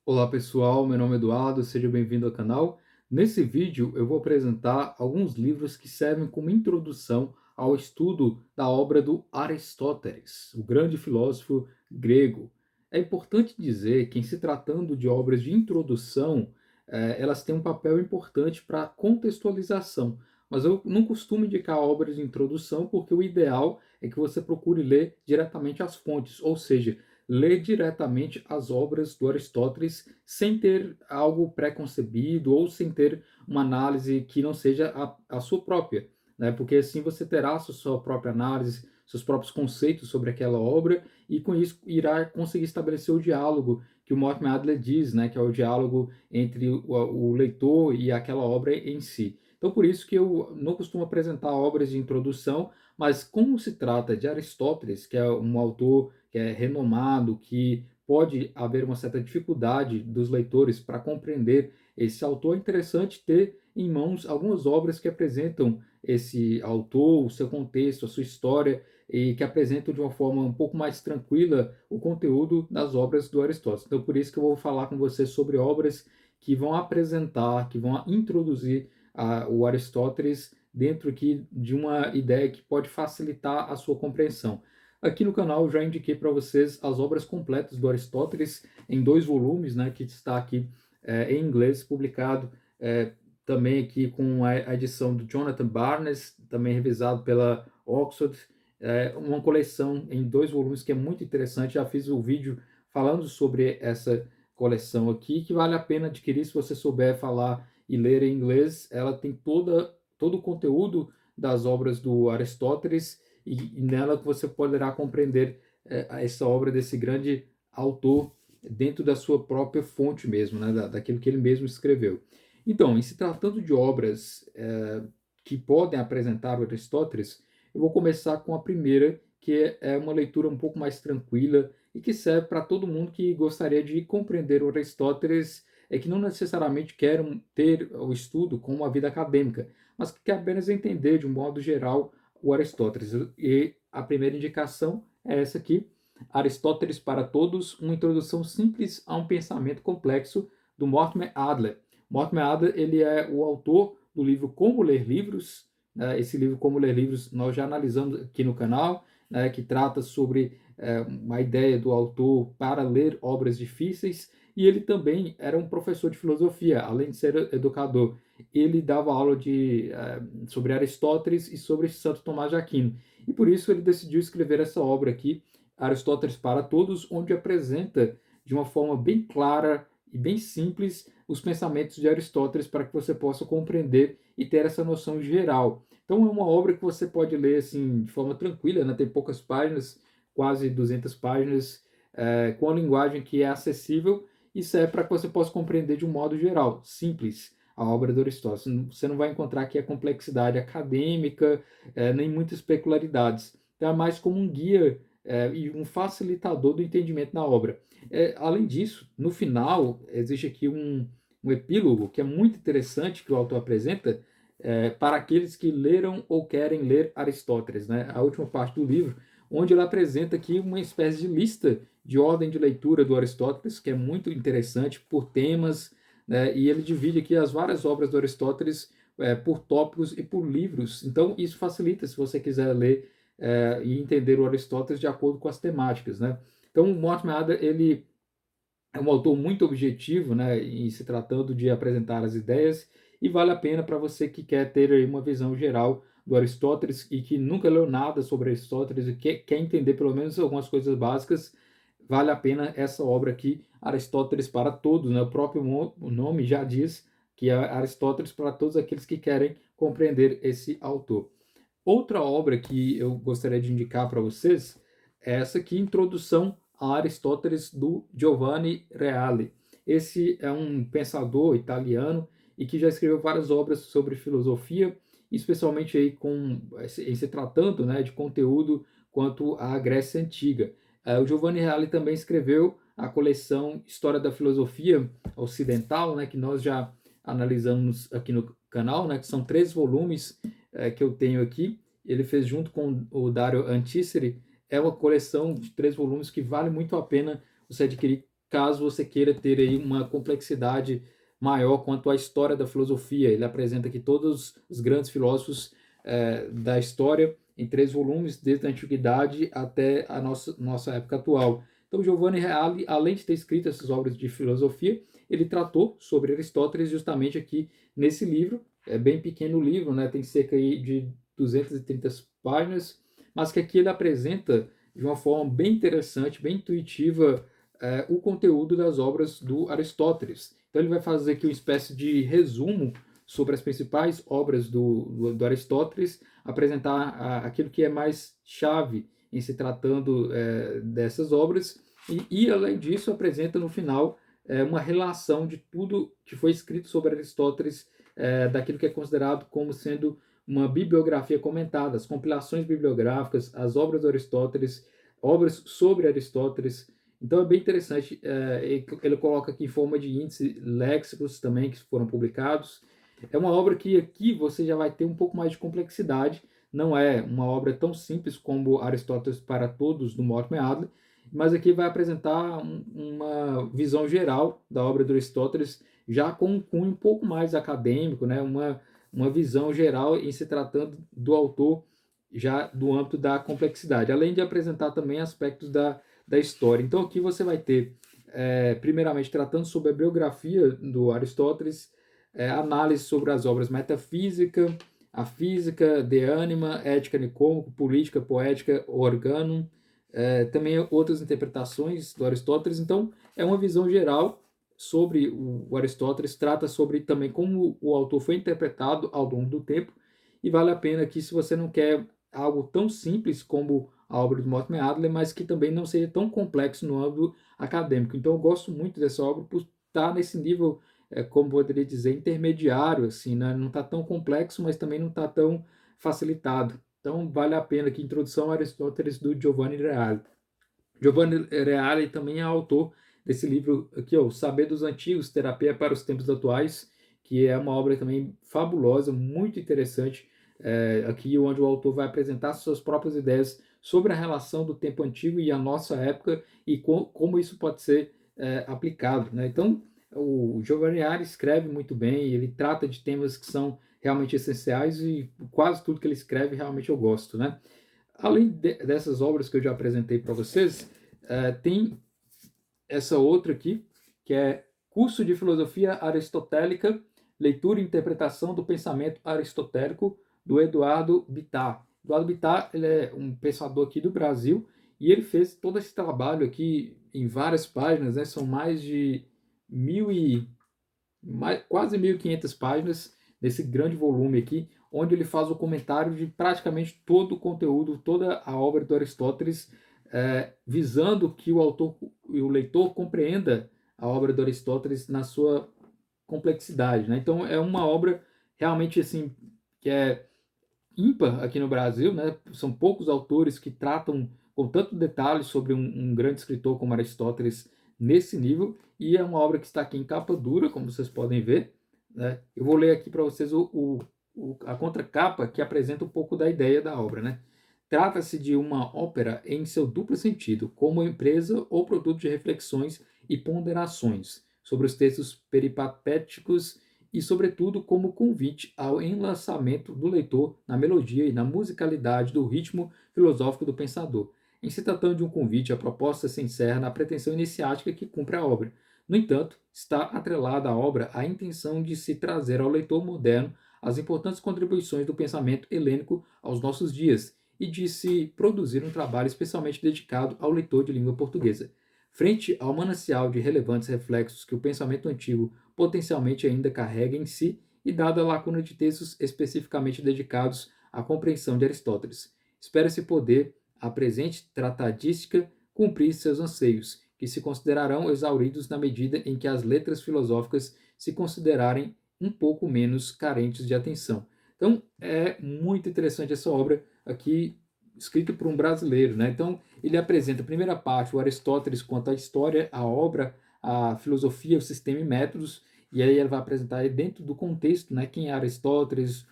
Olá pessoal, meu nome é Eduardo, seja bem-vindo ao canal. Nesse vídeo eu vou apresentar alguns livros que servem como introdução ao estudo da obra do Aristóteles, o grande filósofo grego. É importante dizer que, em se tratando de obras de introdução, elas têm um papel importante para a contextualização, mas eu não costumo indicar obras de introdução porque o ideal é que você procure ler diretamente as fontes, ou seja, ler diretamente as obras do Aristóteles sem ter algo pré-concebido ou sem ter uma análise que não seja a sua própria, né? Porque assim você terá a sua própria análise, seus próprios conceitos sobre aquela obra e com isso irá conseguir estabelecer o diálogo que o Mortimer Adler diz, né? Que é o diálogo entre o leitor e aquela obra em si. Então, por isso que eu não costumo apresentar obras de introdução, mas como se trata de Aristóteles, que é um autor que é renomado, que pode haver uma certa dificuldade dos leitores para compreender esse autor, é interessante ter em mãos algumas obras que apresentam esse autor, o seu contexto, a sua história, e que apresentam de uma forma um pouco mais tranquila o conteúdo das obras do Aristóteles. Então, por isso que eu vou falar com você sobre obras que vão apresentar, que vão introduzir o Aristóteles dentro aqui de uma ideia que pode facilitar a sua compreensão. Aqui no canal eu já indiquei para vocês as obras completas do Aristóteles em 2 volumes, né, que está aqui em inglês, publicado também aqui com a edição do Jonathan Barnes, também revisado pela Oxford, uma coleção em 2 volumes que é muito interessante. Já fiz o vídeo falando sobre essa coleção aqui, que vale a pena adquirir se você souber falar e ler em inglês. Ela tem todo o conteúdo das obras do Aristóteles e nela você poderá compreender essa obra desse grande autor dentro da sua própria fonte mesmo, né, daquilo que ele mesmo escreveu. Então, em se tratando de obras que podem apresentar o Aristóteles, eu vou começar com a primeira, que é uma leitura um pouco mais tranquila e que serve para todo mundo que gostaria de compreender o Aristóteles, que não necessariamente quer ter o estudo como uma vida acadêmica, mas que quer apenas entender de um modo geral o Aristóteles. E a primeira indicação é essa aqui, Aristóteles para Todos, uma introdução simples a um pensamento complexo, do Mortimer Adler. Mortimer Adler, ele é o autor do livro Como Ler Livros. Esse livro, Como Ler Livros, nós já analisamos aqui no canal, que trata sobre uma ideia do autor para ler obras difíceis, e ele também era um professor de filosofia, além de ser educador. Ele dava aula sobre Aristóteles e sobre Santo Tomás de Aquino. E por isso ele decidiu escrever essa obra aqui, Aristóteles para Todos, onde apresenta de uma forma bem clara e bem simples os pensamentos de Aristóteles para que você possa compreender e ter essa noção geral. Então é uma obra que você pode ler assim de forma tranquila, né? Tem poucas páginas, quase 200 páginas, com a linguagem que é acessível e serve para que você possa compreender de um modo geral, simples, a obra do Aristóteles. Você não vai encontrar aqui a complexidade acadêmica, nem muitas peculiaridades. Então é mais como um guia e um facilitador do entendimento da obra. Além disso, no final, existe aqui um epílogo que é muito interessante que o autor apresenta para aqueles que leram ou querem ler Aristóteles, né? A última parte do livro, onde ele apresenta aqui uma espécie de lista de ordem de leitura do Aristóteles, que é muito interessante por temas, né? E ele divide aqui as várias obras do Aristóteles por tópicos e por livros. Então, isso facilita se você quiser ler e entender o Aristóteles de acordo com as temáticas, né? Então, o Mortimer Adler, ele é um autor muito objetivo, né, em se tratando de apresentar as ideias, e vale a pena para você que quer ter aí uma visão geral do Aristóteles e que nunca leu nada sobre Aristóteles e quer entender pelo menos algumas coisas básicas, vale a pena essa obra aqui, Aristóteles para Todos, né? O próprio nome já diz que é Aristóteles para todos aqueles que querem compreender esse autor. Outra obra que eu gostaria de indicar para vocês é essa aqui, Introdução a Aristóteles, do Giovanni Reale. Esse é um pensador italiano e que já escreveu várias obras sobre filosofia, especialmente aí em se tratando, né, de conteúdo quanto à Grécia Antiga. O Giovanni Reale também escreveu a coleção História da Filosofia Ocidental, né, que nós já analisamos aqui no canal, né, que são 3 volumes que eu tenho aqui. Ele fez junto com o Dario Anticeri. É uma coleção de 3 volumes que vale muito a pena você adquirir caso você queira ter aí uma complexidade maior quanto à história da filosofia. Ele apresenta aqui todos os grandes filósofos da história em 3 volumes, desde a antiguidade até a nossa época atual. Então, Giovanni Reale, além de ter escrito essas obras de filosofia, ele tratou sobre Aristóteles justamente aqui nesse livro. É bem pequeno o livro, né? Tem cerca aí de 230 páginas, mas que aqui ele apresenta de uma forma bem interessante, bem intuitiva, o conteúdo das obras do Aristóteles. Então ele vai fazer aqui uma espécie de resumo sobre as principais obras do Aristóteles, apresentar aquilo que é mais chave em se tratando dessas obras, e além disso apresenta no final uma relação de tudo que foi escrito sobre Aristóteles, daquilo que é considerado como sendo uma bibliografia comentada, as compilações bibliográficas, as obras de Aristóteles, obras sobre Aristóteles. Então é bem interessante. Ele coloca aqui em forma de índice léxicos também que foram publicados. É uma obra que aqui você já vai ter um pouco mais de complexidade. Não é uma obra tão simples como Aristóteles para Todos, do Mortimer Adler, mas aqui vai apresentar uma visão geral da obra do Aristóteles, já com um cunho um pouco mais acadêmico, né? Uma visão geral em se tratando do autor, já do âmbito da complexidade, além de apresentar também aspectos da história. Então aqui você vai ter, primeiramente, tratando sobre a biografia do Aristóteles, análise sobre as obras Metafísica, a Física, De Anima, Ética Nicômaco, Política, Poética, Organum, também outras interpretações do Aristóteles. Então é uma visão geral sobre o Aristóteles, trata sobre também como o autor foi interpretado ao longo do tempo, e vale a pena que, se você não quer algo tão simples como a obra do Mortimer Adler, mas que também não seja tão complexo no âmbito acadêmico. Então eu gosto muito dessa obra por estar nesse nível, como poderia dizer, intermediário, assim, né? Não está tão complexo, mas também não está tão facilitado. Então vale a pena aqui, Introdução a Aristóteles, do Giovanni Reale. Giovanni Reale também é autor desse livro aqui, ó, O Saber dos Antigos, Terapia para os Tempos Atuais, que é uma obra também fabulosa, muito interessante, aqui onde o autor vai apresentar suas próprias ideias sobre a relação do tempo antigo e a nossa época, e como isso pode ser aplicado, né? Então, o Giovanni Reale escreve muito bem, ele trata de temas que são realmente essenciais, e quase tudo que ele escreve realmente eu gosto, né? Além dessas obras que eu já apresentei para vocês, tem essa outra aqui, que é Curso de Filosofia Aristotélica, Leitura e Interpretação do Pensamento Aristotélico, do Eduardo Bittar. Eduardo Bittar, ele é um pensador aqui do Brasil, e ele fez todo esse trabalho aqui em várias páginas, né? São mais de quase 1.500 páginas desse grande volume aqui, onde ele faz o comentário de praticamente todo o conteúdo, toda a obra do Aristóteles, visando que o autor e o leitor compreenda a obra do Aristóteles na sua complexidade, né? Então é uma obra realmente assim que é ímpar aqui no Brasil, né? São poucos autores que tratam com tanto detalhe sobre um grande escritor como Aristóteles nesse nível, e é uma obra que está aqui em capa dura, como vocês podem ver, né? Eu vou ler aqui para vocês a contracapa, que apresenta um pouco da ideia da obra, né? Trata-se de uma ópera em seu duplo sentido, como empresa ou produto de reflexões e ponderações sobre os textos peripatéticos e, sobretudo, como convite ao enlaçamento do leitor na melodia e na musicalidade do ritmo filosófico do pensador. Em se tratando de um convite, a proposta se encerra na pretensão iniciática que cumpre a obra. No entanto, está atrelada à obra a intenção de se trazer ao leitor moderno as importantes contribuições do pensamento helênico aos nossos dias e de se produzir um trabalho especialmente dedicado ao leitor de língua portuguesa. Frente ao manancial de relevantes reflexos que o pensamento antigo potencialmente ainda carrega em si, e dada a lacuna de textos especificamente dedicados à compreensão de Aristóteles, espera-se poder a presente tratadística cumprir seus anseios, que se considerarão exauridos na medida em que as letras filosóficas se considerarem um pouco menos carentes de atenção. Então, é muito interessante essa obra aqui, escrita por um brasileiro, né? Então, ele apresenta a primeira parte, o Aristóteles quanto à história, a obra, a filosofia, o sistema e métodos, e aí ele vai apresentar dentro do contexto, né, quem é Aristóteles,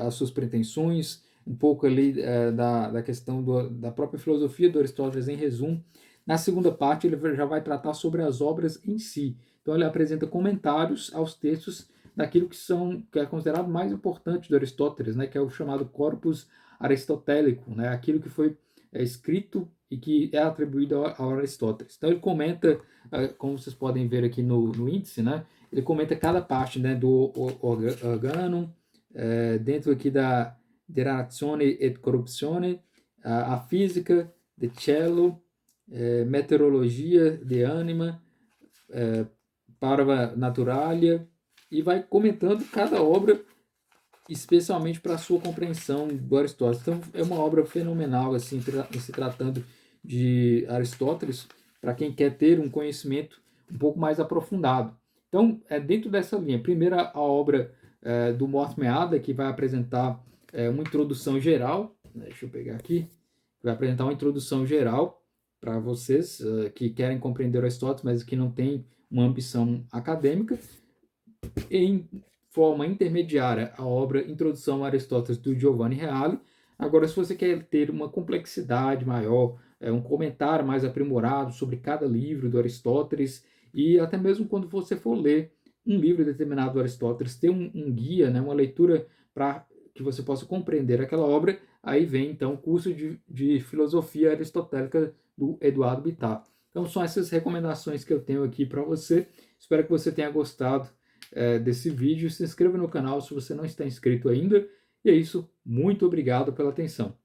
as suas pretensões, um pouco ali da questão da própria filosofia do Aristóteles em resumo. Na segunda parte, ele já vai tratar sobre as obras em si. Então, ele apresenta comentários aos textos daquilo que é considerado mais importante do Aristóteles, né, que é o chamado corpus aristotélico, né, aquilo que foi escrito e que é atribuído ao Aristóteles. Então, ele comenta, como vocês podem ver aqui no índice, né, ele comenta cada parte, né, do organum, dentro aqui da de Ratione et Corruptione, a física de cello, meteorologia de anima, parva naturalia, e vai comentando cada obra, especialmente para a sua compreensão do Aristóteles. Então, é uma obra fenomenal, assim, se tratando de Aristóteles, para quem quer ter um conhecimento um pouco mais aprofundado. Então, é dentro dessa linha. Primeiro, a obra do Mortimer Adler, que vai apresentar uma introdução geral. Deixa eu pegar aqui. Vai apresentar uma introdução geral para vocês que querem compreender Aristóteles, mas que não têm uma ambição acadêmica. Em forma intermediária, a obra Introdução a Aristóteles, do Giovanni Reale. Agora, se você quer ter uma complexidade maior, um comentário mais aprimorado sobre cada livro do Aristóteles, e até mesmo quando você for ler um livro determinado do Aristóteles, ter um guia, né, uma leitura para que você possa compreender aquela obra, aí vem então o curso de Filosofia Aristotélica do Eduardo Bittar. Então são essas recomendações que eu tenho aqui para você. Espero que você tenha gostado desse vídeo. Se inscreva no canal se você não está inscrito ainda. E é isso. Muito obrigado pela atenção.